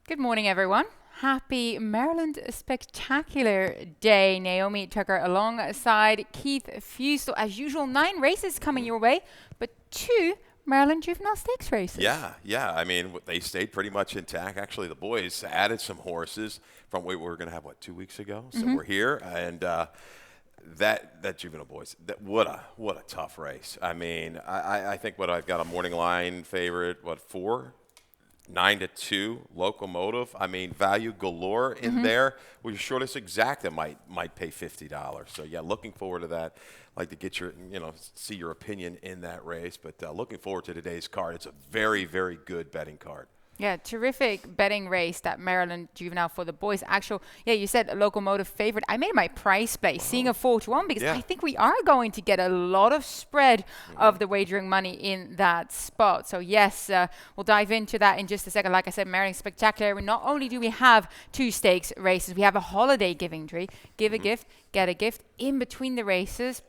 Good morning, everyone. Happy Maryland Spectacular Day. Naomi Tucker alongside Keith Fusel. As usual, 9 races coming your way, but 2 Maryland Juvenile Stakes races. Yeah. I mean, they stayed pretty much intact. Actually, the boys added some horses from what we were going to have, 2 weeks ago? So we're here, and that Juvenile Boys, what a tough race. I mean, I think what I've got a morning line favorite, 4? 9-2 locomotive. I mean, value galore in there. Well, your shortest exact that might pay $50. So yeah, looking forward to that. Like to get your, see your opinion in that race. But looking forward to today's card. It's a very, very good betting card. Yeah, terrific betting race, that Maryland Juvenile for the boys. You said a locomotive favorite. I made my price play, seeing a 4-1, because I think we are going to get a lot of spread of the wagering money in that spot. So yes, we'll dive into that in just a second. Like I said, Maryland Spectacular. Not only do we have 2 stakes races, we have a holiday giving tree. Give a gift, get a gift. In between the races,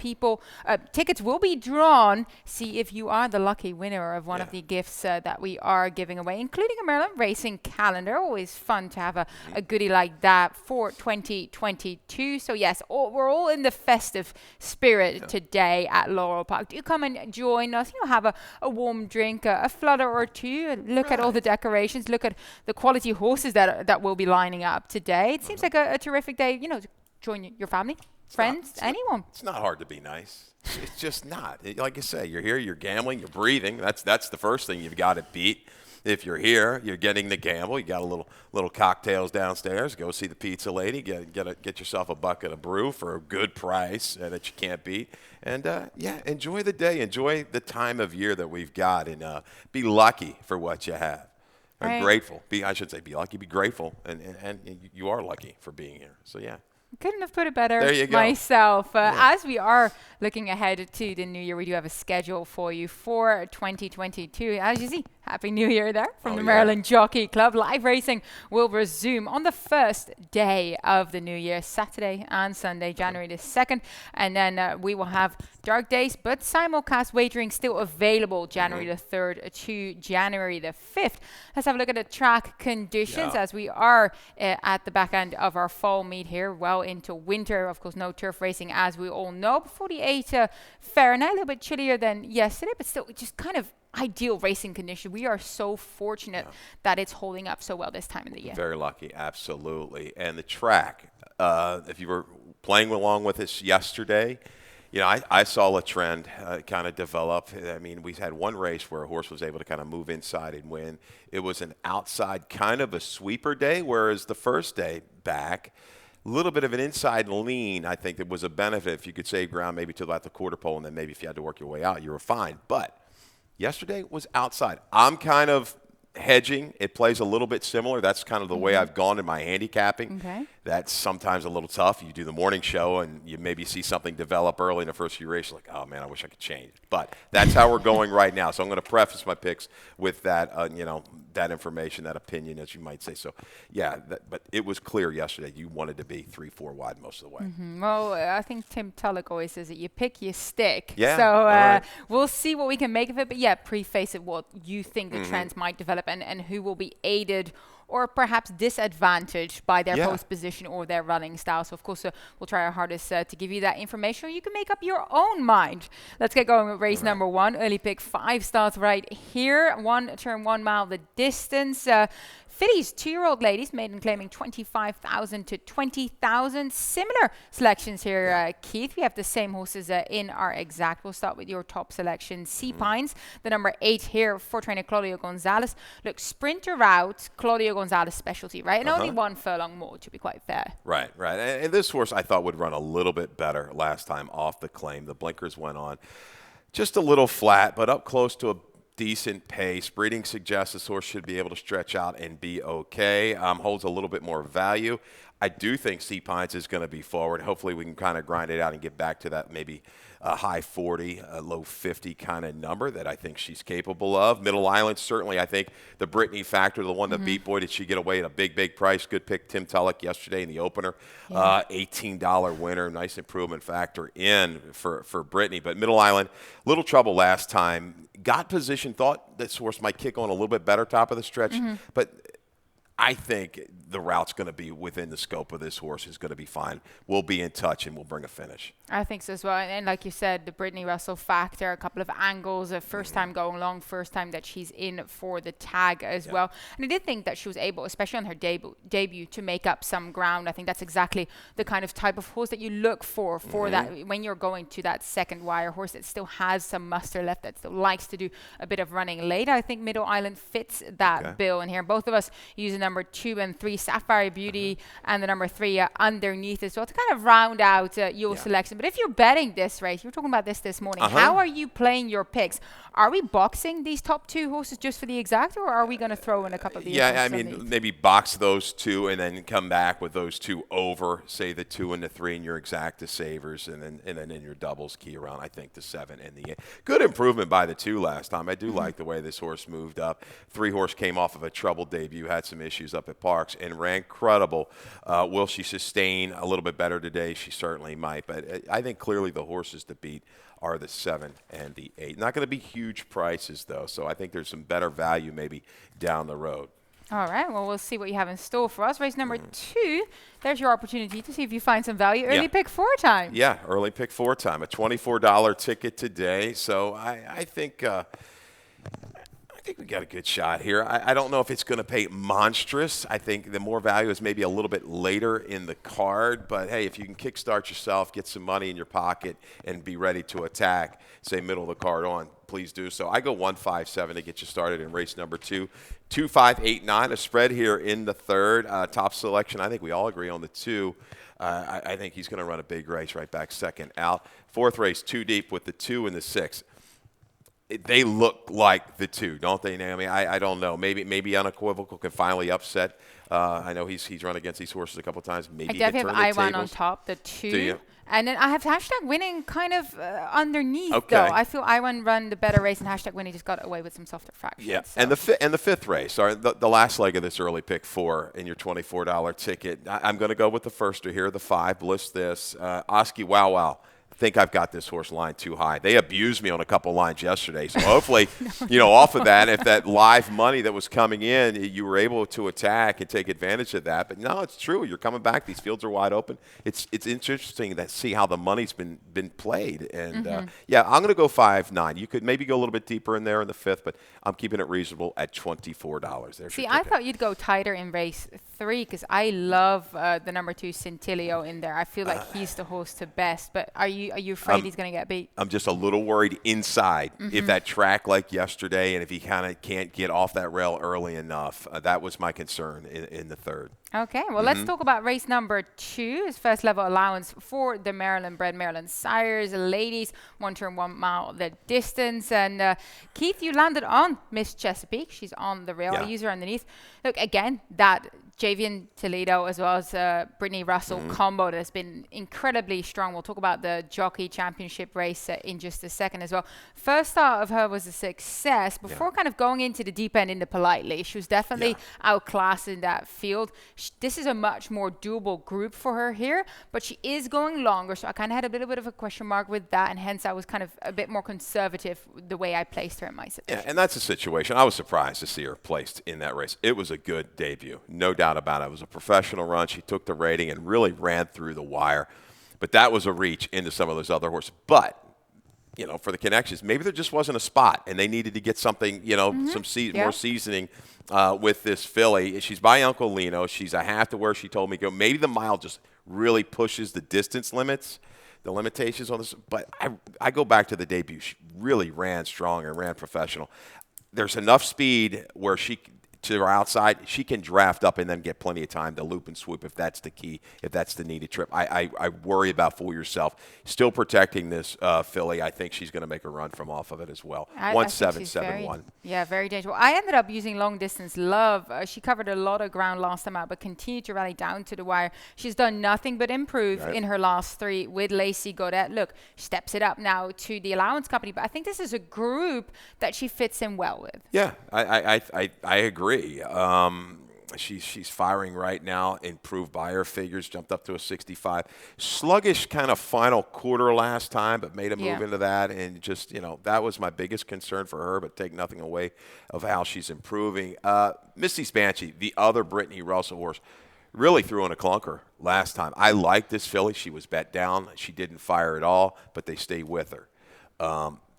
tickets will be drawn. See if you are the lucky winner of one of the gifts that we are giving away, including a Maryland racing calendar. Always fun to have a goodie like that for 2022. So yes, we're all in the festive spirit today at Laurel Park. Do come and join us. Have a warm drink, a flutter or two, look at all the decorations, look at the quality horses that will be lining up today. It seems like a terrific day, to join your family, friends, anyone. It's not hard to be nice. It's just not. Like I say, you're here, you're gambling, you're breathing. That's the first thing you've got to beat. If you're here, you're getting to gamble. You got a little cocktails downstairs. Go see the pizza lady. Get yourself a bucket of brew for a good price that you can't beat. And enjoy the day. Enjoy the time of year that we've got, and be lucky for what you have. I'm grateful. Be lucky. Be grateful, and you are lucky for being here. So yeah. Couldn't have put it better there you go. Myself. As we are looking ahead to the new year, we do have a schedule for you for 2022. As you see, Happy New Year there from the Maryland Jockey Club. Live racing will resume on the first day of the new year, Saturday and Sunday, January the 2nd. And then we will have dark days, but simulcast wagering still available January the 3rd to January the 5th. Let's have a look at the track conditions as we are at the back end of our fall meet here, well into winter. Of course, no turf racing, as we all know. 48 Fahrenheit, a little bit chillier than yesterday, but still just kind of ideal racing condition. We are so fortunate that it's holding up so well this time of the year. Very lucky, absolutely. And the track, if you were playing along with us yesterday, I saw a trend kind of develop. I mean, we had one race where a horse was able to kind of move inside and win. It was an outside kind of a sweeper day, whereas the first day back, a little bit of an inside lean, I think it was a benefit. If you could save ground maybe to about the quarter pole, and then maybe if you had to work your way out, you were fine. But yesterday was outside. I'm kind of hedging. It plays a little bit similar. That's kind of the way I've gone in my handicapping. Okay. That's sometimes a little tough. You do the morning show and you maybe see something develop early in the first few races, like, oh man, I wish I could change. But that's how we're going right now. So I'm going to preface my picks with that, that information, that opinion, as you might say. So but it was clear yesterday you wanted to be 3-4 wide most of the way. Well, I think Tim Tulloch always says that you pick, you stick. Yeah. So we'll see what we can make of it. But preface it what you think the trends might develop and who will be aided or perhaps disadvantaged by their post position or their running style. So, of course, we'll try our hardest to give you that information, or you can make up your own mind. Let's get going with race number 1. Early pick 5 starts right here. 1 turn, 1 mile the distance. Fillies, 2-year-old ladies, maiden claiming 25,000 to 20,000. Similar selections here, Keith. We have the same horses in our exact. We'll start with your top selection. Sea Pines, the number 8 here for trainer Claudio Gonzalez. Look, sprinter route, Claudio Gonzalez specialty, right? And only 1 furlong more, to be quite fair. Right. And this horse I thought would run a little bit better last time off the claim. The blinkers went on just a little flat, but up close to a decent pace. Breeding suggests this horse should be able to stretch out and be okay. Holds a little bit more value. I do think Sea Pines is going to be forward. Hopefully we can kind of grind it out and get back to that maybe a high 40, a low 50 kind of number that I think she's capable of. Middle Island, certainly I think the Brittany factor, the one that beat, boy, did she get away at a big price. Good pick, Tim Tulloch yesterday in the opener. $18 winner, nice improvement factor in for Brittany. But Middle Island, little trouble last time. Got position, thought this horse might kick on a little bit better top of the stretch, but I think the route's going to be within the scope of this horse. Is going to be fine. We'll be in touch and we'll bring a finish. I think so as well. And like you said, the Brittany Russell factor, a couple of angles, a first time going long, first time that she's in for the tag as well. And I did think that she was able, especially on her debut, to make up some ground. I think that's exactly the kind of type of horse that you look for that when you're going to that second wire, horse that still has some muster left, that still likes to do a bit of running late. I think Middle Island fits that bill in here. Both of us use the number 2 and 3, Sapphire Beauty, and the number 3 underneath as well to kind of round out your selection. But if you're betting this race, you were talking about this morning, how are you playing your picks? Are we boxing these top 2 horses just for the exact, or are we going to throw in a couple of the maybe box those 2 and then come back with those 2 over, say the 2 and the 3 in your exacta savers, and then in your doubles key around, I think, the 7 and the 8. Good improvement by the 2 last time. I do like the way this horse moved up. 3 horse came off of a troubled debut, had some issues up at Parks, and ran credible. Will she sustain a little bit better today? She certainly might, but I think clearly the horses to beat are the 7 and the 8. Not going to be huge prices, though, so I think there's some better value maybe down the road. All right, well, we'll see what you have in store for us. Race number 2, there's your opportunity to see if you find some value. Early pick 4 time. Yeah, early pick 4 time. A $24 ticket today, so I think we got a good shot here. I don't know if it's going to pay monstrous. I think the more value is maybe a little bit later in the card. But, hey, if you can kickstart yourself, get some money in your pocket, and be ready to attack, say, middle of the card on, please do so. I go 1-5-7 to get you started in race number 2. 2-5-8-9, a spread here in the third. Top selection, I think we all agree on the 2. I think he's going to run a big race right back second out. Fourth race, 2 deep with the 2 and the 6. They look like the 2, don't they, Naomi? I don't know. Maybe Unequivocal can finally upset. I know he's run against these horses a couple times. Maybe I definitely have I1 on top, the 2. Do you? And then I have Hashtag Winning kind of underneath, though. I feel I1 run the better race, and Hashtag Winning just got away with some softer fractions. Yeah, so. and the fifth race, or the last leg of this early pick 4 in your $24 ticket. I'm going to go with the firster here, the 5. Bliss this. Oski Wow Wow. Think I've got this horse line too high. They abused me on a couple lines yesterday. So hopefully, off of that, if that live money that was coming in, you were able to attack and take advantage of that. But no, it's true. You're coming back. These fields are wide open. It's interesting to see how the money's been played. And, I'm going to go 5-9. You could maybe go a little bit deeper in there in the 5th, but I'm keeping it reasonable at $24. See, I thought you'd go tighter in race 3 because I love the number 2 Centilio in there. I feel like he's the horse to best. But are you afraid he's going to get beat? I'm just a little worried inside. If that track like yesterday, and if he kind of can't get off that rail early enough, that was my concern in the third. Okay, well, let's talk about race number 2. His first level allowance for the Maryland-bred Maryland Sires. Ladies, 1 turn, 1 mile the distance. And Keith, you landed on Miss Chesapeake. She's on the rail. I use her underneath. Look, again, that Javian Toledo as well as Brittany Russell combo that has been incredibly strong. We'll talk about the Jockey Championship race in just a second as well. First start of her was a success before kind of going into the deep end into Politely. She was definitely outclassed in that field. This is a much more doable group for her here, but she is going longer, so I kind of had a little bit of a question mark with that, and hence I was kind of a bit more conservative the way I placed her in my submission. Yeah, and that's a situation. I was surprised to see her placed in that race. It was a good debut, no doubt about it. It was a professional run. She took the rating and really ran through the wire. But that was a reach into some of those other horses. But, for the connections, maybe there just wasn't a spot, and they needed to get something, some more seasoning with this filly. She's by Uncle Lino. She's a half to where she told me to go. Maybe the mile just really pushes the distance limits, the limitations on this. But I go back to the debut. She really ran strong and ran professional. There's enough speed where to her outside, she can draft up and then get plenty of time to loop and swoop if that's the key, if that's the needed trip. I worry about Fool Yourself. Still protecting this filly. I think she's going to make a run from off of it as well. 1-7-7-1. Yeah, very dangerous. I ended up using Long Distance Love. She covered a lot of ground last time out, but continued to rally down to the wire. She's done nothing but improve in her last 3 with Lacey Godet. Look, steps it up now to the allowance company, but I think this is a group that she fits in well with. Yeah, I agree. She's firing right now. Improved buyer figures, jumped up to a 65. Sluggish kind of final quarter last time, but made a move into that. And just, that was my biggest concern for her, but take nothing away of how she's improving. Misty's Banshee, the other Brittany Russell horse, really threw in a clunker last time. I liked this filly. She was bet down. She didn't fire at all, but they stayed with her.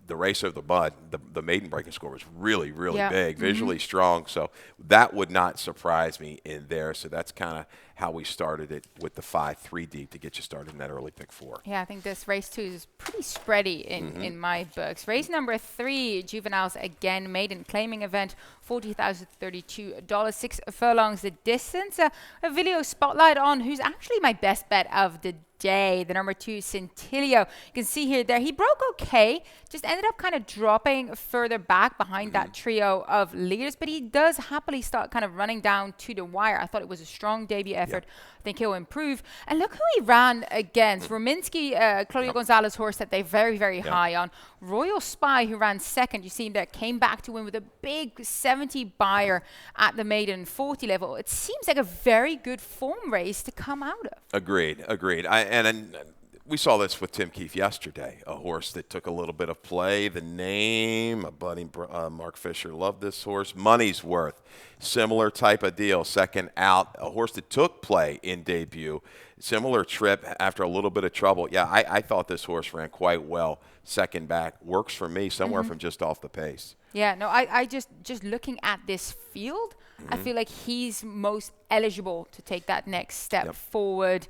The race of the bud, the maiden breaking score was really, really big, visually strong. So that would not surprise me in there. So that's kind of how we started it with the 5-3 deep to get you started in that early pick 4. Yeah, I think this race 2 is pretty spready in my books. Race number 3, juveniles again, maiden claiming event, $40,032, 6 furlongs the distance. A video spotlight on who's actually my best bet of the day, the number 2 Centilio. You can see here there he broke okay, just ended up kind of dropping further back behind that trio of leaders, but he does happily start kind of running down to the wire. I thought it was a strong debut effort. I think he'll improve. And look who he ran against. Rominsky, Claudio Gonzalez horse that they're very, very high on. Royal Spy, who ran second, you see him there, came back to win with a big 70 buyer at the maiden 40 level. It seems like a very good form race to come out of. Agreed. And we saw this with Tim Keefe yesterday, a horse that took a little bit of play. The name, a buddy, Mark Fisher, loved this horse. Money's Worth, similar type of deal. Second out, a horse that took play in debut. Similar trip after a little bit of trouble. Yeah, I thought this horse ran quite well. Second back, works for me somewhere from just off the pace. Yeah, no, I just looking at this field, I feel like he's most eligible to take that next step forward.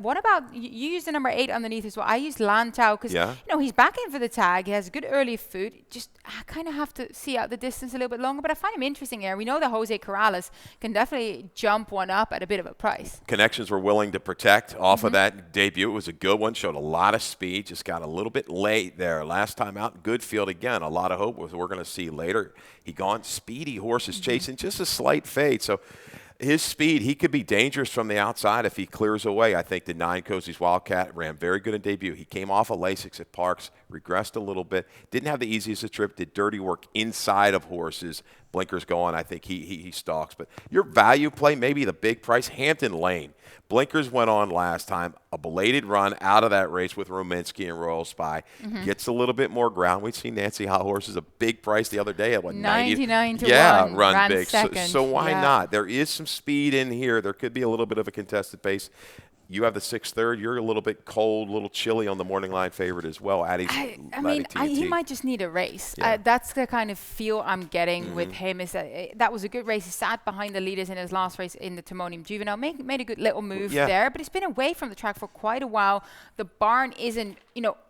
What about, you used the number 8 underneath as well. I used Lantau because, he's back in for the tag. He has good early food. Just, I kind of have to see out the distance a little bit longer, but I find him interesting here. We know that Jose Corrales can definitely jump one up at a bit of a price. Connections were willing to protect off of that debut. It was a good one, showed a lot of speed, just got a little bit late there. Last time out, good field again. A lot of hope was we're going to see later. He gone speedy horses chasing just a slight fade. So his speed, he could be dangerous from the outside if he clears away. I think the 9 Cozy's Wildcat ran very good in debut. He came off of Lasix at Parks, regressed a little bit, didn't have the easiest of trip, did dirty work inside of horses. Blinkers going, I think he stalks. But your value play, maybe the big price, Hampton Lane. Blinkers went on last time, a belated run out of that race with Rominsky and Royal Spy. Gets a little bit more ground. We've seen Nancy Hot Horses, a big price the other day at 99 to 1. Run big. Second. So why not? There is some speed in here. There could be a little bit of a contested pace. You have the 6/3. You're a little bit cold, a little chilly on the morning line favorite as well. He might just need a race. That's the kind of feel I'm getting with him. Is that was a good race. He sat behind the leaders in his last race in the Timonium Juvenile. Made a good little move there, but he's been away from the track for quite a while. The barn isn't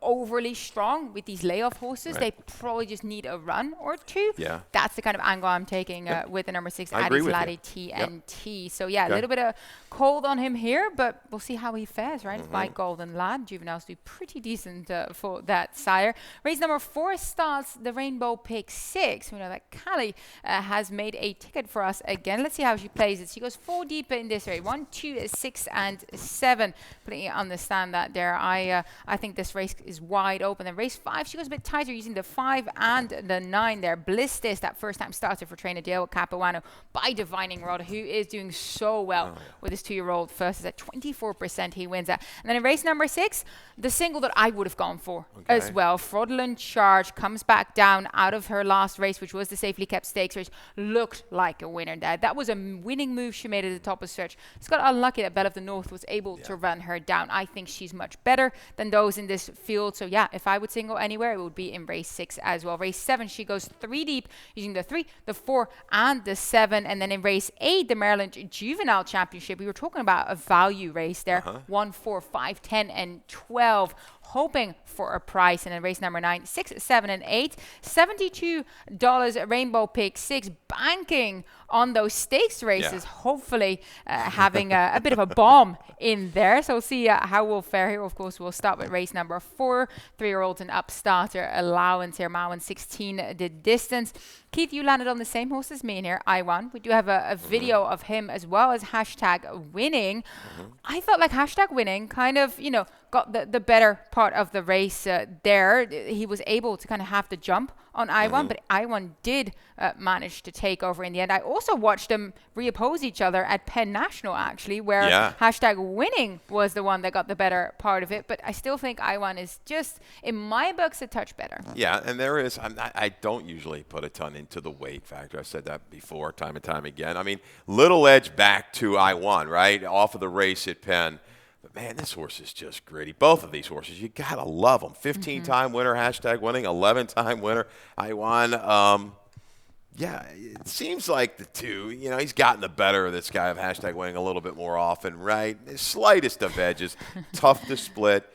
overly strong with these layoff horses. They probably just need a run or two. That's the kind of angle I'm taking with the number 6 Addis Laddie TNT. So a little bit of cold on him here, but we'll see how he fares, right? It's by Golden Lad. Juveniles do pretty decent for that sire. Race number 4 starts the Rainbow Pick 6. We know that Callie has made a ticket for us again. Let's see how she plays it. She goes 4 deep in this race. 1, 2, 6, and 7. Completely understand that there. I think this race is wide open. Then race 5, she goes a bit tighter using the 5 and the 9 there. Bliss this, that first time starter for trainer Dale Capuano by Divining Rod, who is doing so well with his 2-year-old. First is at 24%. He wins that. And then in race number 6, the single that I would have gone for as well. Fraudulent Charge comes back down out of her last race, which was the Safely Kept Stakes race. Looked like a winner there. That was a winning move she made at the top of stretch. It's got unlucky that Belle of the North was able to run her down. I think she's much better than those in this field. So if I would single anywhere, it would be in race 6 as well. Race 7, she goes 3 deep using the 3, the 4, and the 7. And then in race 8, the Maryland Juvenile Championship, we were talking about a value race there. 1, 4, 5, 10, and 12. Hoping for a price. And then race number 9, 6, 7, and 8. $72 Rainbow Pick 6. Banking on those stakes races. Hopefully having a bit of a bomb in there. So we'll see how we'll fare here. Of course, we'll start with race number 4. 3-year-olds and up starter allowance here. Maui 16 the distance. Keith, you landed on the same horse as me in here. I won. We do have a video of him as well as hashtag winning. I felt like hashtag winning kind of, got the better part of the race there. He was able to kind of have the jump on Iwan, but Iwan did manage to take over in the end. I also watched them reoppose each other at Penn National, actually, where hashtag winning was the one that got the better part of it. But I still think Iwan is just, in my books, a touch better. Yeah, and there is, I don't usually put a ton into the weight factor. I've said that before, time and time again. I mean, little edge back to Iwan, right, off of the race at Penn. But, man, this horse is just gritty. Both of these horses, you got to love them. 15-time winner, hashtag winning, 11-time winner. Iwan, yeah, it seems like the two, he's gotten the better of this guy of hashtag winning a little bit more often, right? The slightest of edges, tough to split,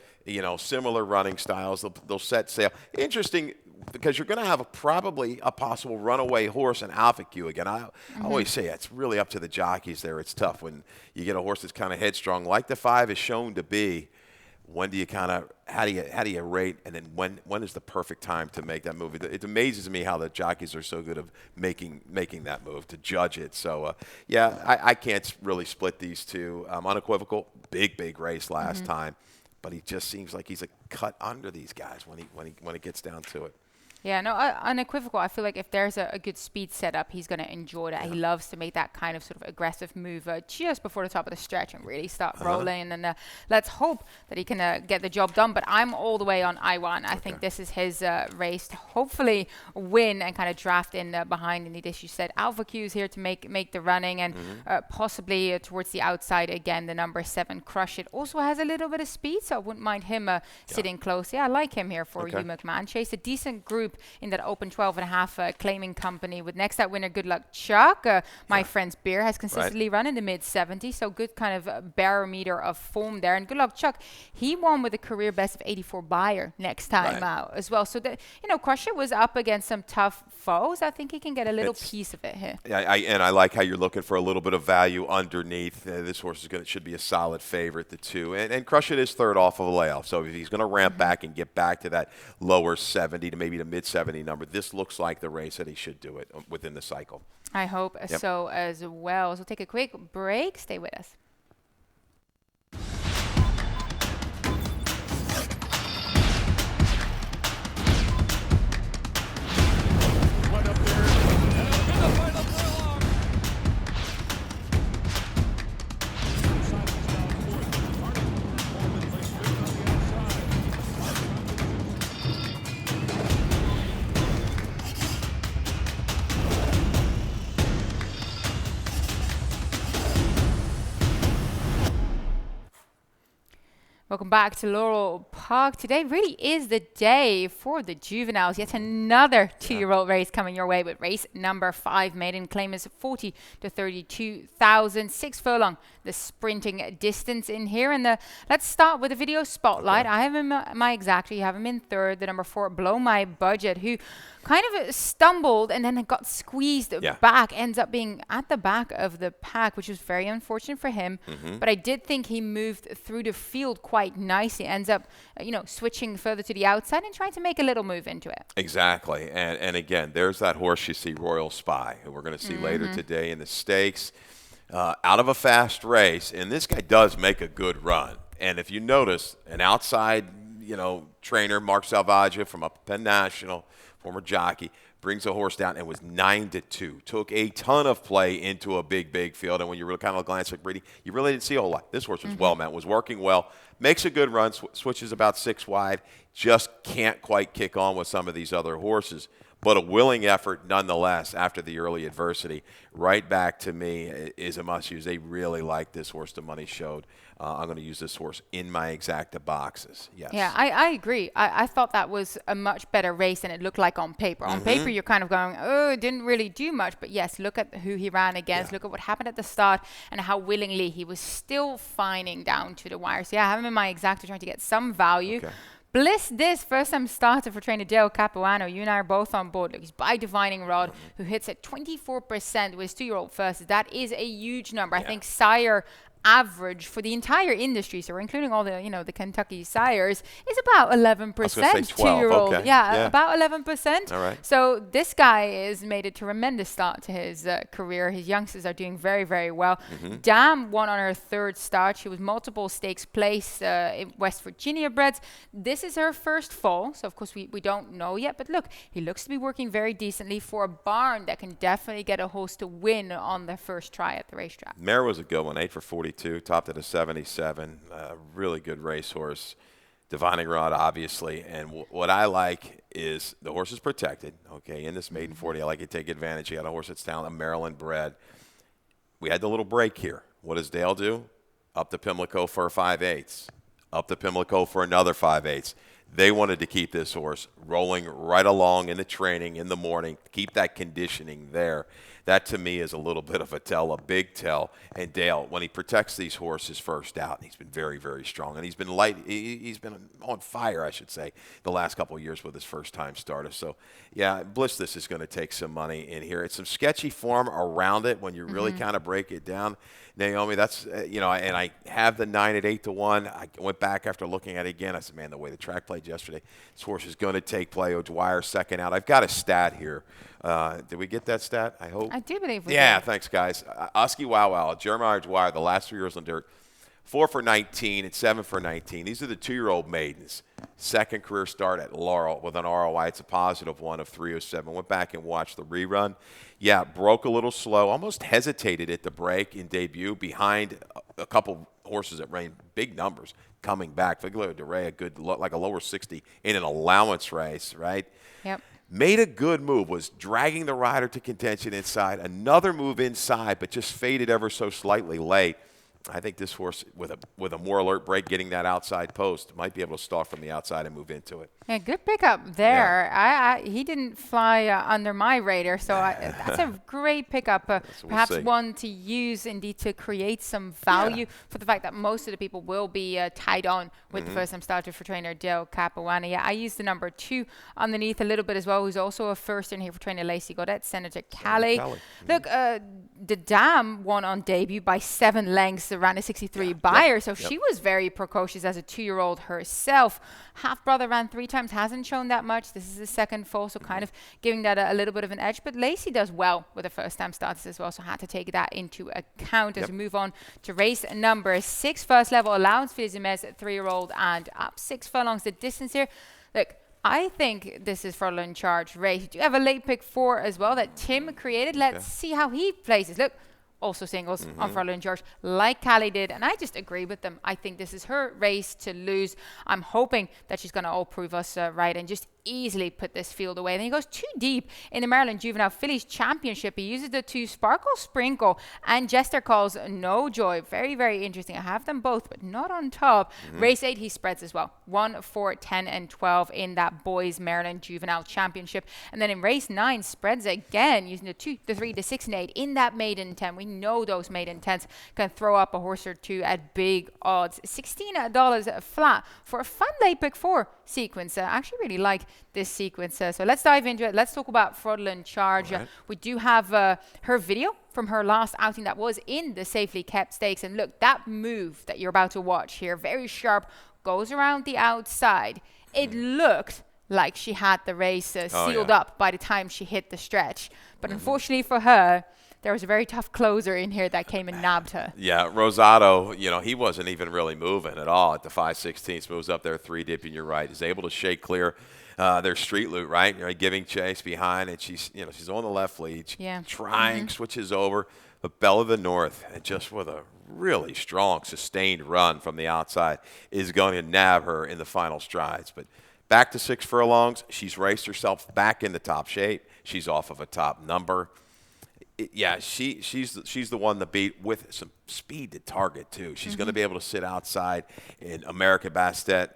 similar running styles. They'll set sail. Interesting, because you're going to have probably a possible runaway horse in Alpha Q again. I always say it's really up to the jockeys there. It's tough when you get a horse that's kind of headstrong, like the 5 is shown to be. When do you how do you rate, and then when is the perfect time to make that move? It amazes me how the jockeys are so good at making that move to judge it. So I can't really split these two. Unequivocal, big race last time, but he just seems like he's a cut under these guys when it gets down to it. Yeah, no, unequivocal. I feel like if there's a good speed setup, he's going to enjoy that. He loves to make that kind of sort of aggressive move just before the top of the stretch and really start rolling. And let's hope that he can get the job done. But I'm all the way on Iwan. I think this is his race to hopefully win and kind of draft in behind. And as you said, Alpha Q is here to make the running and possibly towards the outside again. The number 7, Crush It, also has a little bit of speed, so I wouldn't mind him sitting close. Yeah, I like him here for Hugh McMahon. Chased a decent group in that open 12.5 claiming company with next out winner Good Luck Chuck. My friend's beer has consistently run in the mid 70s, so good kind of barometer of form there. And Good Luck Chuck, he won with a career best of 84 Bayer next time out as well. So Crusher was up against some tough foes. I think he can get a little piece of it here. Yeah, and I like how you're looking for a little bit of value underneath. This horse should be a solid favorite, the 2. And Crush It is third off of a layoff. So if he's going to ramp back and get back to that lower 70 to maybe the mid 70 number, this looks like the race that he should do it within the cycle. I hope so as well. So take a quick break. Stay with us. Welcome back to Laurel Park. Today really is the day for the juveniles. Yet another 2-year-old race coming your way with race number 5. Maiden claim is 40 to 32,000. 6 furlong, the sprinting distance in here. And let's start with the video spotlight. I have him my exact. You have him in third. The number 4, Blow My Budget, who kind of stumbled and then got squeezed back, ends up being at the back of the pack, which was very unfortunate for him. But I did think he moved through the field quite nicely, ends up switching further to the outside and trying to make a little move into it. Exactly. And again, there's that horse you see, Royal Spy, who we're going to see later today in the stakes, out of a fast race. And this guy does make a good run. And if you notice, an outside trainer, Mark Salvaggio from up at Penn National, former jockey, brings a horse down and was 9-2. Took a ton of play into a big field. And when you really kind of glance at Brady, you really didn't see a whole lot. This horse was well met, was working well, makes a good run, switches about 6 wide, just can't quite kick on with some of these other horses. But a willing effort nonetheless after the early adversity. Right back to me is a must-use. They really like this horse. The money showed. I'm going to use this horse in my exacta boxes. Yes. Yeah, I agree. I thought that was a much better race than it looked like on paper. On paper, you're kind of going, oh, it didn't really do much. But yes, look at who he ran against. Look at what happened at the start and how willingly he was still fining down to the wire. So yeah, I have him in my exacta trying to get some value. Okay. Bliss this first-time starter for trainer Dale Capuano. You and I are both on board. Look, he's by Divining Rod, who hits at 24% with his 2-year-old first. That is a huge number. I think Sire average for the entire industry, so we're including all the, the Kentucky sires, is about 11% 12. two-year-old. Okay. Yeah, about 11%. All right. So this guy has made a tremendous start to his career. His youngsters are doing very, very well. Dam won on her third start. She was multiple stakes place in West Virginia breds. This is her first fall, so of course we don't know yet. But look, he looks to be working very decently for a barn that can definitely get a horse to win on their first try at the racetrack. Mare was a good one, 8 for 42, topped at a 77. Really good racehorse. Divining Rod, obviously. And what I like is the horse is protected. Okay, in this maiden 40, I like to take advantage. You got a horse that's down, a Maryland bred. We had the little break here. What does Dale do? Up to Pimlico for a 5/8. Up to Pimlico for another 5/8. They wanted to keep this horse rolling right along in the training in the morning, keep that conditioning there. That, to me, is a little bit of a tell, a big tell. And Dale, when he protects these horses first out, he's been very, very strong. And he's been he's been on fire, I should say, the last couple of years with his first-time starter. So, yeah, Bliss, this is going to take some money in here. It's some sketchy form around it when you really kind of break it down. Naomi, that's, and I have the 9 at 8 to 1. I went back after looking at it again. I said, man, the way the track played yesterday, this horse is going to take play. O'Dwyer second out. I've got a stat here. Did we get that stat? I hope. I do believe we Yeah, did. thanks, guys. Oski Wow Wow, Jeremiah O'Dwyer, the last 3 years on dirt, 4 for 19 and 7 for 19. These are the 2-year-old maidens. Second career start at Laurel with an ROI. It's a positive one of 307. Went back and watched the rerun. Yeah, broke a little slow. Almost hesitated at the break in debut behind a couple horses that ran big numbers coming back. Figaro de Rey, a good, like a lower 60 in an allowance race, right? Yep. Made a good move, was dragging the rider to contention inside. Another move inside, but just faded ever so slightly late. I think this horse, with a more alert break, getting that outside post, might be able to stalk from the outside and move into it. Yeah, good pickup there. Yeah. He didn't fly under my radar, so that's a great pickup. Perhaps one to use indeed to create some value for the fact that most of the people will be tied on with the first-time starter for trainer Dale Capuano. Yeah, I used the number 2 underneath a little bit as well, who's also a first in here for trainer Lacey Godet, Senator Callie. Look, the Dam won on debut by 7 lengths around a 63 buyer, so she was very precocious as a 2-year-old herself. Half-brother ran 3 times, hasn't shown that much. This is the second fall, so kind of giving that a little bit of an edge. But Lacey does well with the first-time starters as well, so had to take that into account as we move on to race number 6. First level allowance for Zimez, 3-year-old and up 6 furlongs the distance here. Look, I think this is for in charge race. Do you have a late pick 4 as well that Tim created? Let's see how he places. Look, also singles on Furlough and George, like Callie did, and I just agree with them. I think this is her race to lose. I'm hoping that she's going to all prove us right and just easily put this field away. And he goes too deep in the Maryland Juvenile Fillies Championship. He uses the 2 Sparkle Sprinkle and Jester calls No Joy. Very, very interesting. I have them both, but not on top. Race 8, he spreads as well. 1, 4, 10, and 12 in that boys Maryland Juvenile Championship. And then in race 9, spreads again using the 2, the 3, the 6, and 8 in that maiden 10. We know those maiden 10s can throw up a horse or two at big odds. $16 flat for a fun late pick 4 sequence. I actually really like this sequence. So let's dive into it. Let's talk about Fraudulent Charge. Right. We do have her video from her last outing that was in the Safely Kept Stakes. And look, that move that you're about to watch here, very sharp, goes around the outside. It looked like she had the race sealed up by the time she hit the stretch. But unfortunately for her, there was a very tough closer in here that came and nabbed her. Yeah, Rosado, he wasn't even really moving at all at the 5/16. Moves up there 3 deep, and you're right. Is able to shake clear their street loot, right? Giving chase behind, and she's on the left lead. Trying, switches over. But Belle of the North, and just with a really strong, sustained run from the outside, is going to nab her in the final strides. But back to 6 furlongs. She's raced herself back into top shape. She's off of a top number. She's the one to beat with some speed to target, too. She's going to be able to sit outside in American Bastet,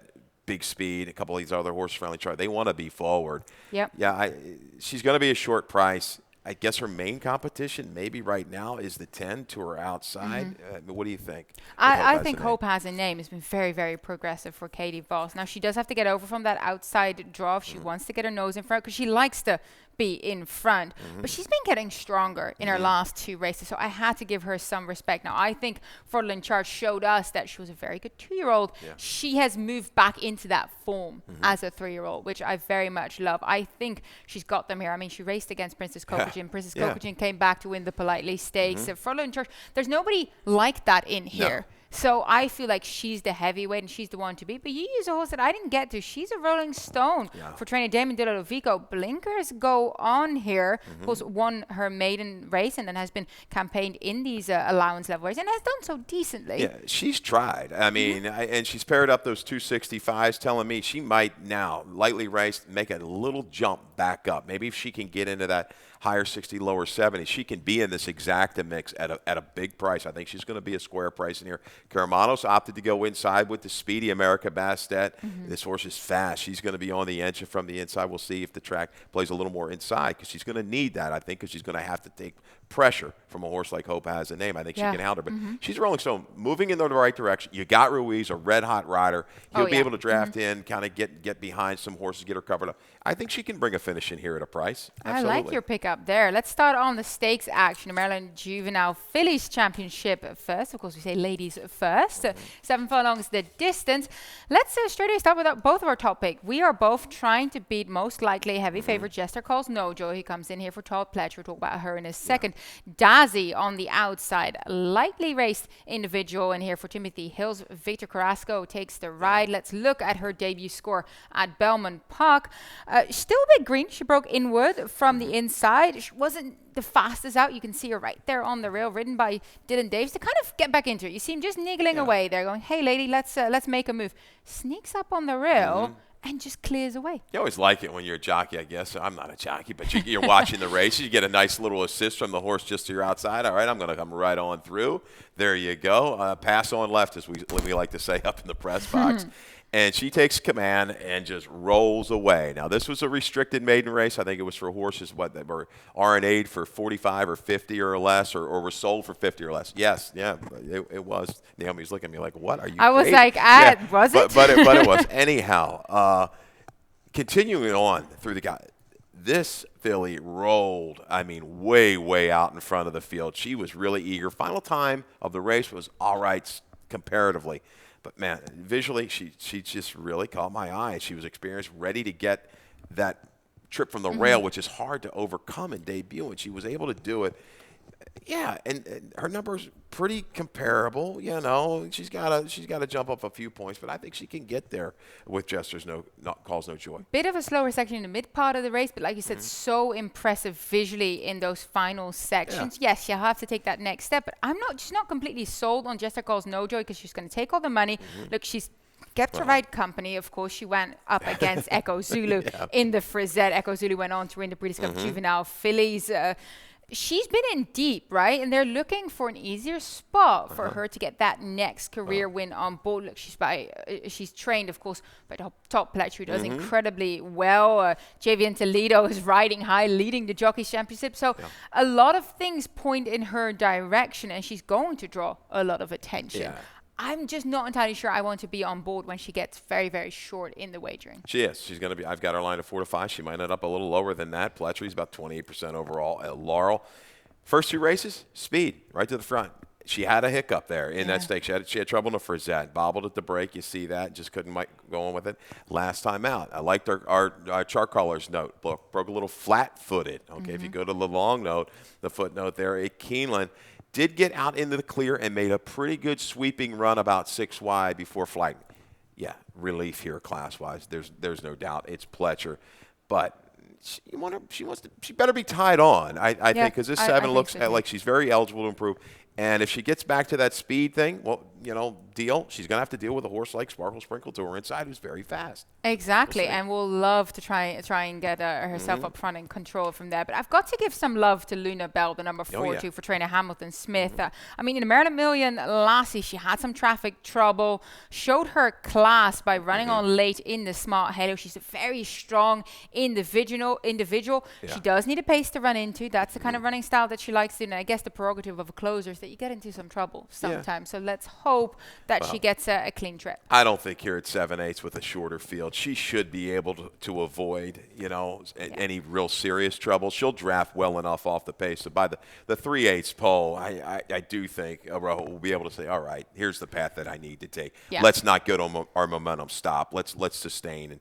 big speed, a couple of these other horse-friendly charts. They want to be forward. Yep. Yeah, she's going to be a short price. I guess her main competition maybe right now is the 10 to her outside. What do you think? I think Hope Has a Name has been very, very progressive for Katie Voss. Now, she does have to get over from that outside draw if she wants to get her nose in front, because she likes to be in front. But she's been getting stronger in her last 2 races, so I had to give her some respect. Now, I think Fräulein Charge showed us that she was a very good 2-year-old. She has moved back into that form as a 3-year-old, which I very much love. I think she's got them here. I mean, she raced against Princess Kokujin. Princess Kokujin came back to win the Politely Stakes. Fräulein Charge, there's nobody like that in here. So I feel like she's the heavyweight and she's the one to beat. But you use a horse that I didn't get to. She's a Rolling Stone for trainer Damon De Ludovico. Blinkers go on here. Of course, won her maiden race and then has been campaigned in these allowance level races and has done so decently. Yeah, she's tried. I mean, and she's paired up those 265s, telling me she might now, lightly raced, make a little jump back up. Maybe if she can get into that higher 60, lower 70, she can be in this exacta mix at a big price. I think she's going to be a square price in here. Caramanos opted to go inside with the speedy America Bastet. This horse is fast. She's going to be on the engine from the inside. We'll see if the track plays a little more inside because she's going to need that, I think, because she's going to have to take pressure from a horse like Hope Has a Name. I think she can handle her. But she's a Rolling Stone, moving in the right direction. You got Ruiz, a red-hot rider. He'll be able to draft in, kind of get behind some horses, get her covered up. I think she can bring a finish in here at a price. Absolutely. I like your pickup there. Let's start on the stakes action. The Maryland Juvenile Fillies Championship first. Of course, we say ladies first. 7 furlongs the distance. Let's straight away start with both of our top pick. We are both trying to beat most likely heavy favorite Jester Calls Nojo. He comes in here for Todd Pletcher. We'll talk about her in a second. Dazzy on the outside. Lightly raced individual in here for Timothy Hills. Victor Carrasco takes the ride. Let's look at her debut score at Belmont Park. Still a bit green. She broke inward from the inside. She wasn't the fastest out. You can see her right there on the rail, ridden by Dylan Davis to kind of get back into it. You see him just niggling away there, going, "Hey, lady, let's make a move." Sneaks up on the rail and just clears away. You always like it when you're a jockey, I guess. I'm not a jockey, but you're watching the race. You get a nice little assist from the horse just to your outside. All right, I'm going to come right on through. There you go. Pass on left, as we like to say up in the press box. And she takes command and just rolls away. Now, this was a restricted maiden race. I think it was for horses, that were RNA'd for 45 or 50 or less, or were sold for 50 or less. Yes, yeah, it was. Naomi's looking at me like, what are you I was crazy? like, was it? But it was. Anyhow, continuing on through the guy. This filly rolled, I mean, way, way out in front of the field. She was really eager. Final time of the race was all right comparatively. But, man, visually, she just really caught my eye. She was experienced, ready to get that trip from the rail, which is hard to overcome in debut, and she was able to do it. Yeah, and her number's pretty comparable. You know, she's got to jump up a few points, but I think she can get there with Jester's Calls No Joy. Bit of a slower section in the mid part of the race, but like you said, so impressive visually in those final sections. Yes, you'll have to take that next step, but I'm just not completely sold on Jester Calls No Joy because she's going to take all the money. Look, she's kept the right company. Of course, she went up against Echo Zulu in the Frisette. Echo Zulu went on to win the Breeders' Cup Juvenile Fillies. She's been in deep, right? And they're looking for an easier spot for her to get that next career win on board. Look, she's trained, of course, by Top Pletcher, who does incredibly well. Javian Toledo is riding high, leading the Jockeys Championship. So a lot of things point in her direction, and she's going to draw a lot of attention. Yeah. I'm just not entirely sure I want to be on board when she gets very, very short in the wagering. She is. She's going to be. I've got her line at 4 to 5. She might end up a little lower than that. Pletcher's about 28% overall. Laurel, first 2 races, speed right to the front. She had a hiccup there in that stake. She had trouble in the Frisette. Bobbled at the break. You see that. Just couldn't go on with it. Last time out. I liked our chart caller's note. Broke a little flat-footed. Okay, if you go to the long note, the footnote there, Keeneland did get out into the clear and made a pretty good sweeping run about 6 wide before flagging. Yeah, relief here class-wise. There's no doubt. It's Pletcher. But she better be tied on, I think, because this 7 looks like she's very eligible to improve. And if she gets back to that speed thing, well, she's going to have to deal with a horse like Sparkle Sprinkle to her inside who's very fast. Exactly, and we'll love to try and get herself up front and control from there. But I've got to give some love to Luna Bell, the number 4 for trainer Hamilton Smith. I mean, in the Maryland Million Lassie, she had some traffic trouble, showed her class by running on late in the Smart Halo. She's a very strong individual. Yeah. She does need a pace to run into. That's the kind of running style that she likes to do. And I guess the prerogative of a closer is that you get into some trouble sometimes. So let's hope hope that she gets a clean trip. I don't think here at 7/8 with a shorter field, she should be able to avoid, any real serious trouble. She'll draft well enough off the pace. So by the 3/8 pole, I do think Rojo will be able to say, all right, here's the path that I need to take. Yeah. Let's not get on our momentum stop. Let's sustain and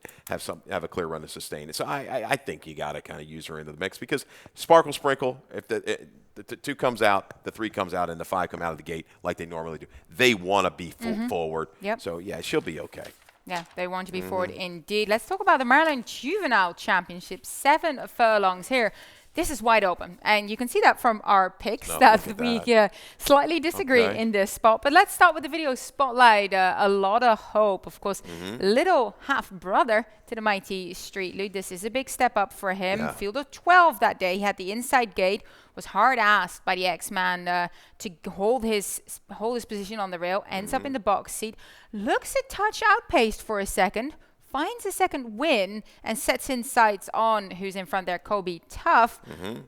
have a clear run to sustain it. So I think you got to kind of use her into the mix because sparkle sprinkle, if the 2 comes out, the 3 comes out, and the 5 come out of the gate like they normally do. They want to be forward. Yep. So, yeah, she'll be okay. Yeah, they want to be forward indeed. Let's talk about the Maryland Juvenile Championship. 7 furlongs here. This is wide open, and you can see that from our picks that we slightly disagree in this spot. But let's start with the video spotlight. A lot of hope, of course. Little half-brother to the mighty Street Lude. This is a big step up for him. Yeah. Field of 12 that day. He had the inside gate, was hard-asked by the X-Man to hold his position on the rail, ends up in the box seat, looks a touch outpaced for a second, finds a second win and sets in sights on who's in front there, Kobe Tough.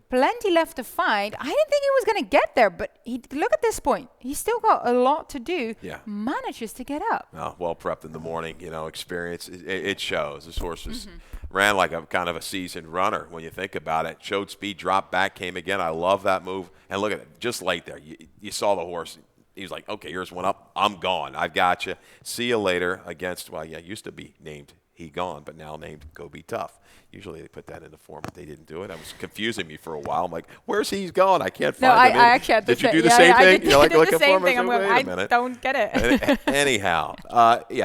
Plenty left to find. I didn't think he was going to get there, but look at this point. He's still got a lot to do. Yeah. Manages to get up. Well prepped in the morning, experience. It shows. This horse ran like a kind of a seasoned runner when you think about it. Showed speed, dropped back, came again. I love that move. And look at it, just late there. You saw the horse. He was like, okay, here's one up. I'm gone. I've got you. See you later against, used to be named He Gone, but now named Go Be Tough. Usually they put that in the form, but they didn't do it. It was confusing me for a while. I'm like, where's He's Gone? I can't find him. I actually had Did you do the same thing? You're like looking for him. I don't get it. Anyhow,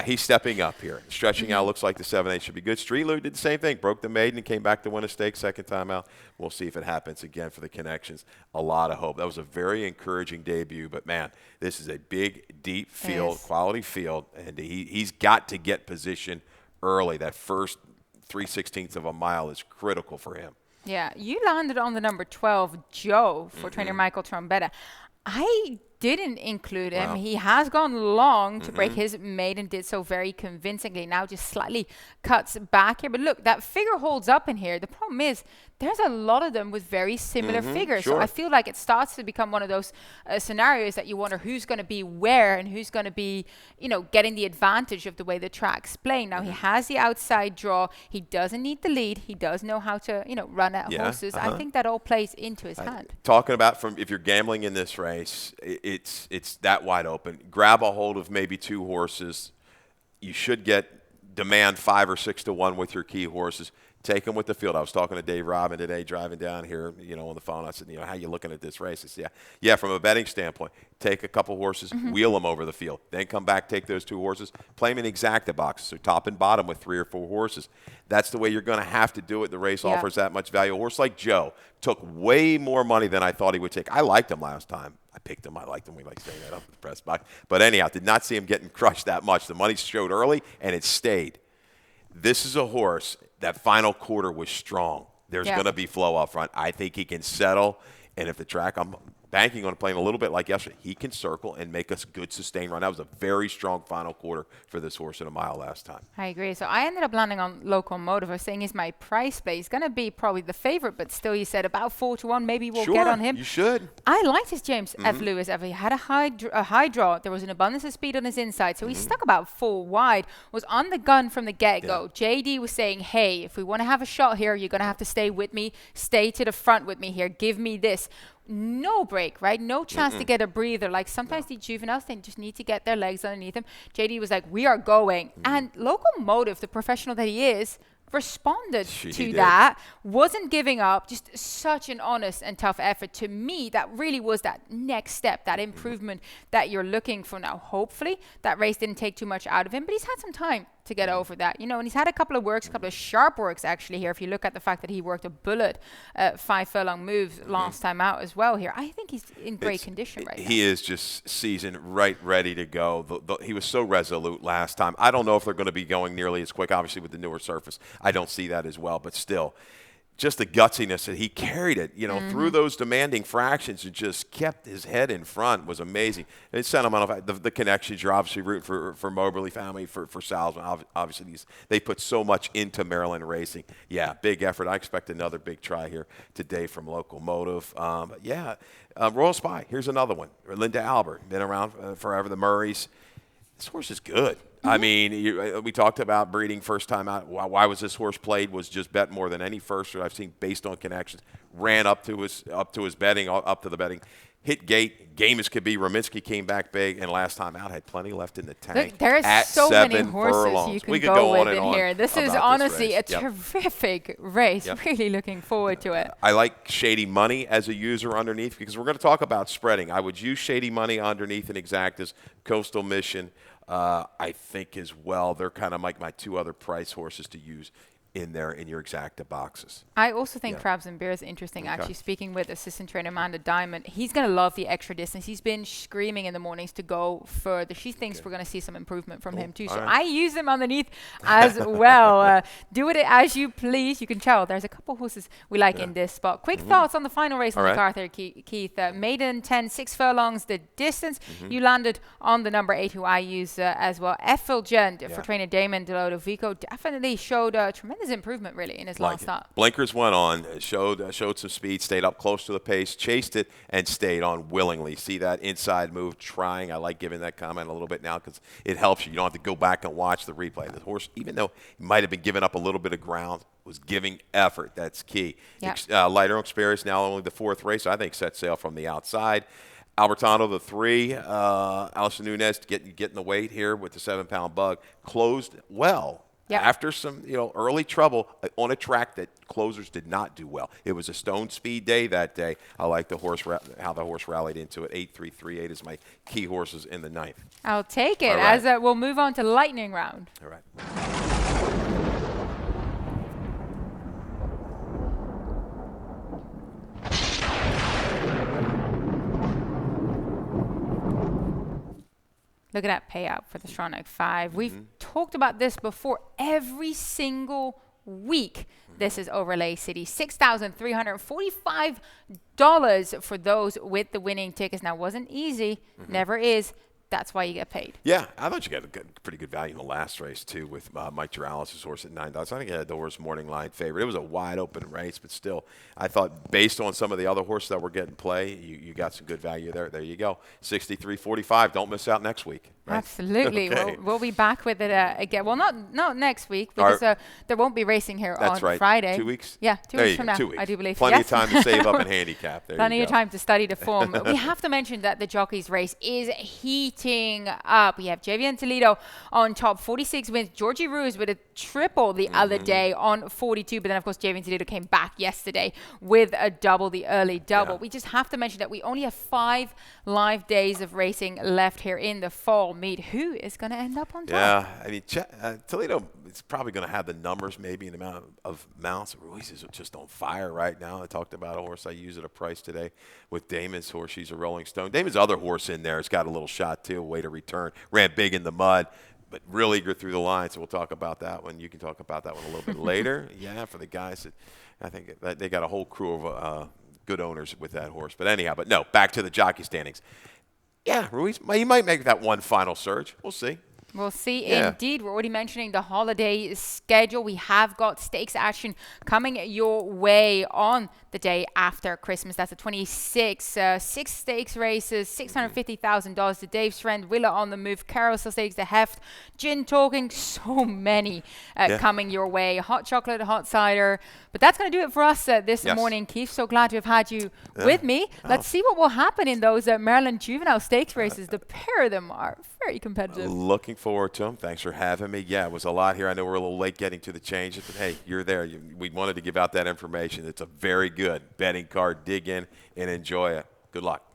he's stepping up here. Stretching out looks like the 7/8 should be good. Street Lude did the same thing. Broke the maiden and came back to win a stake second time out. We'll see if it happens again for the connections. A lot of hope. That was a very encouraging debut, but, man, this is a big, deep field, quality field, and he's got to get position early. That first 3/16 of a mile is critical for him. Yeah, you landed on the number 12, Joe, for trainer Michael Trombetta. I didn't include him. He has gone long to break his maiden, did so very convincingly. Now just slightly cuts back here. But look, that figure holds up in here. The problem is there's a lot of them with very similar figures. Sure. So I feel like it starts to become one of those scenarios that you wonder who's going to be where and who's going to be, getting the advantage of the way the track's playing. Now, he has the outside draw. He doesn't need the lead. He does know how to, run at horses. I think that all plays into his hand. Talking about if you're gambling in this race, it's that wide open. Grab a hold of maybe 2 horses. You should demand 5 or 6 to 1 with your key horses. Take them with the field. I was talking to Dave Robin today, driving down here, on the phone. I said, how you looking at this race? He said, yeah, from a betting standpoint, take a couple horses, wheel them over the field. Then come back, take those 2 horses, play them in exacta boxes, so top and bottom with 3 or 4 horses. That's the way you're going to have to do it. The race offers that much value. A horse like Joe took way more money than I thought he would take. I liked him last time. I picked him. I liked him. We like saying that up in the press box. But anyhow, did not see him getting crushed that much. The money showed early, and it stayed. This is a horse. That final quarter was strong. There's going to be flow up front. I think he can settle, and if the track, I'm banking on playing a little bit like yesterday, he can circle and make us good sustained run. That was a very strong final quarter for this horse in a mile last time. I agree. So I ended up landing on Locomotive. I was saying he's my price play. He's going to be probably the favorite, but still, you said about 4 to 1. Maybe we'll get on him. You should. I liked his James F. Lewis. He had a high draw. There was an abundance of speed on his inside, so he stuck about 4 wide. Was on the gun from the get-go. JD was saying, hey, if we want to have a shot here, you're going to have to stay with me. Stay to the front with me here. Give me this. No break, right? No chance to get a breather. Like sometimes the juveniles, they just need to get their legs underneath them. JD was like, we are going. And Locomotive, the professional that he is, responded to that, wasn't giving up, just such an honest and tough effort. To me, that really was that next step, that improvement that you're looking for now. Hopefully, that race didn't take too much out of him, but he's had some time to get over that, and he's had a couple of works, a couple of sharp works actually here. If you look at the fact that he worked a bullet 5 furlong moves last time out as well here, I think he's in great condition right now. He is just seasoned, right, ready to go. He was so resolute last time. I don't know if they're going to be going nearly as quick, obviously with the newer surface. I don't see that as well, but still, just the gutsiness that he carried it, through those demanding fractions and just kept his head in front was amazing. And it's sentimental. The connections, you're obviously rooting for Moberly family, for Salzman. Obviously, they put so much into Maryland racing. Yeah, big effort. I expect another big try here today from Locomotive. Royal Spy, here's another one. Linda Albert, been around forever, the Murrays. This horse is good. I mean, we talked about breeding first time out. Why was this horse played? Was just bet more than any firster I've seen based on connections. Ran up to his betting, up to the betting. Hit gate. Game as could be. Rominski came back big, and last time out had plenty left in the tank. Look, there's so many horses furlongs. you can go with in here. This is honestly a terrific race. Really looking forward to it. I like Shady Money as a user underneath because we're going to talk about spreading. I would use Shady Money underneath in Exactas, Coastal Mission. I think as well, they're kind of like my two other price horses to use in there in your Exacta boxes. I also think Crabs and Bears is interesting. Okay. Actually, speaking with assistant trainer Amanda Diamond, he's going to love the extra distance. He's been screaming in the mornings to go further. She thinks we're going to see some improvement from him too. So I use him underneath as well. Do it as you please. You can tell there's a couple horses we like in this spot. Quick thoughts on the final race on MacArthur, Keith. Maiden 10, 6 furlongs the distance. You landed on the number 8, who I use as well. Effulgent for trainer Damon Delodovico definitely showed tremendous improvement really in his last start. Blinkers went on, showed some speed, stayed up close to the pace, chased it, and stayed on willingly. See that inside move, trying. I like giving that comment a little bit now because it helps you. You don't have to go back and watch the replay. The horse, even though he might have been giving up a little bit of ground, was giving effort. That's key. Lighter Experience, now only the 4th race, I think set sail from the outside. Albertano, the 3, Alison Nunez getting the weight here with the 7-pound bug, closed well. After some early trouble on a track that closers did not do well. It was a stone speed day that day. I like the horse how the horse rallied into it. 8-3-3-8 is my key horses in the 9th. I'll take it. As we'll move on to lightning round. All right. Look at that payout for the Stronach 5. We've talked about this before. Every single week, this is Overlay City. $6,345 for those with the winning tickets. Now, wasn't easy. Never is. That's why you get paid. Yeah, I thought you got pretty good value in the last race, too, with Mike Durales' horse at $9. I think I had the horse morning line favorite. It was a wide-open race, but still, I thought based on some of the other horses that were getting play, you got some good value there. There you go. $63.45. Don't miss out next week. Right? Absolutely. We'll be back with it again. Well, not next week because there won't be racing here on Friday. 2 weeks? Yeah, 2 weeks from now, 2 weeks. I do believe. Plenty of time to save up and handicap. Plenty of time to study the form. We have to mention that the jockeys race is heating up. We have Javier Toledo on top, 46 wins. Georgie Ruiz with a triple the other day on 42. But then, of course, Javier Toledo came back yesterday with a double, the early double. We just have to mention that we only have 5 live days of racing left here in the fall meet. Who is going to end up on top? Yeah, I mean, Toledo is probably going to have the numbers, maybe in the amount of mounts. Ruiz is just on fire right now. I talked about a horse I use at a price today with Damon's horse. She's a Rolling Stone. Damon's other horse in there has got a little shot, too, a way to return. Ran big in the mud, but real eager through the line, so we'll talk about that one. You can talk about that one a little bit later. Yeah, for the guys that I think that they got a whole crew of good owners with that horse. But anyhow, no, back to the jockey standings. Yeah, Ruiz, he might make that one final surge. We'll see. We'll see. Indeed, we're already mentioning the holiday schedule. We have got stakes action coming your way on the day after Christmas. That's the 26th. 6 stakes races, $650,000 to Dave's friend Willa on the move. Carousel Stakes, the Heft, Gin Talking. So many coming your way. Hot chocolate, hot cider. But that's going to do it for us this morning, Keith. So glad to have had you with me. Let's see what will happen in those Maryland Juvenile Stakes races. The pair of them are very competitive. Looking forward to them. Thanks for having me. Yeah, it was a lot here. I know we're a little late getting to the changes, but hey, you're there. We wanted to give out that information. It's a very good betting card. Dig in and enjoy it. Good luck.